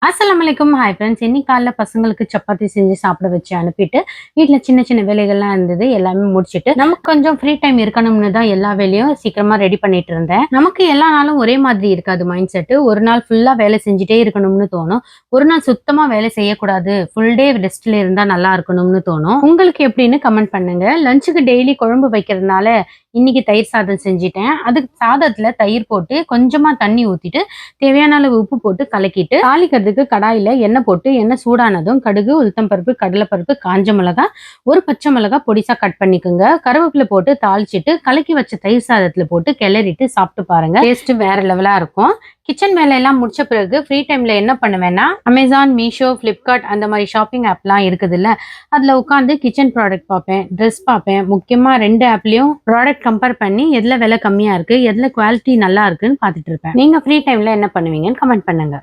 அஸ்ஸலாமலைக்கும். Hi friends. இன்னைக்கு காலைல பசங்களுக்கு சப்பாத்தி செஞ்சு சாப்பிட வச்சு அனுப்பிட்டு, வீட்ல சின்ன சின்ன வேலைகள்லாம் இருந்தது. எல்லாமே முடிச்சுட்டு, நமக்கு கொஞ்சம் ஃப்ரீ டைம் இருக்கணும்னு தான் எல்லா வேலையும் சீக்கிரமா ரெடி பண்ணிட்டு இருந்தேன். நமக்கு எல்லா நாளும் ஒரே மாதிரி இருக்காது மைண்ட் செட்டு. ஒரு நாள் ஃபுல்லா வேலை செஞ்சுட்டே இருக்கணும்னு தோணும். ஒரு நாள் சுத்தமா வேலை செய்யக்கூடாது. ஃபுல் டே ரெஸ்ட்ல இருந்தா நல்லா இருக்கணும்னு தோணும். உங்களுக்கு எப்படின்னு கமெண்ட் பண்ணுங்க. லஞ்சுக்கு டெய்லி குழம்பு வைக்கிறதுனால, இன்னைக்கு தயிர் சாதம் செஞ்சுட்டேன். அதுக்கு சாதத்துல தயிர் போட்டு, கொஞ்சமா தண்ணி ஊத்திட்டு, தேவையான அளவு உப்பு போட்டு கலக்கிட்டு தாளிக்கிறதுக்கு கடாயில எண்ணெய் போட்டு எண்ணெய் சூடானதும் கடுகு, உளுத்தம் பருப்பு, கடலைப்பருப்பு, காஞ்ச மிளகாய், ஒரு பச்சை மிளகாய் பொடிசா கட் பண்ணிக்கோங்க. கருவேப்பிலை போட்டு தாளிச்சிட்டு கலக்கி வச்ச தயிர் சாதத்துல போட்டு கிளறிட்டு சாப்பிட்டு பாருங்க. டேஸ்ட் வேற லெவலா இருக்கும். கிச்சன் வேலை எல்லாம் முடிச்ச பிறகு ஃப்ரீ டைம்ல என்ன பண்ணுவேன்னா, அமேசான், மீஷோ, பிளிப்கார்ட் அந்த மாதிரி ஷாப்பிங் ஆப்லாம் இருக்குது இல்ல, அதுல உட்காந்து கிச்சன் ப்ராடக்ட் பார்ப்பேன், ட்ரெஸ் பார்ப்பேன். முக்கியமா 2 ஆப்லயும் ப்ராடக்ட் கம்பேர் பண்ணி எதுல விலை கம்மியா இருக்கு, எதுல குவாலிட்டி நல்லா இருக்குன்னு பார்த்துட்டு இருப்பேன். நீங்க ஃப்ரீ டைம்ல என்ன பண்ணுவீங்கன்னு கமெண்ட் பண்ணுங்க.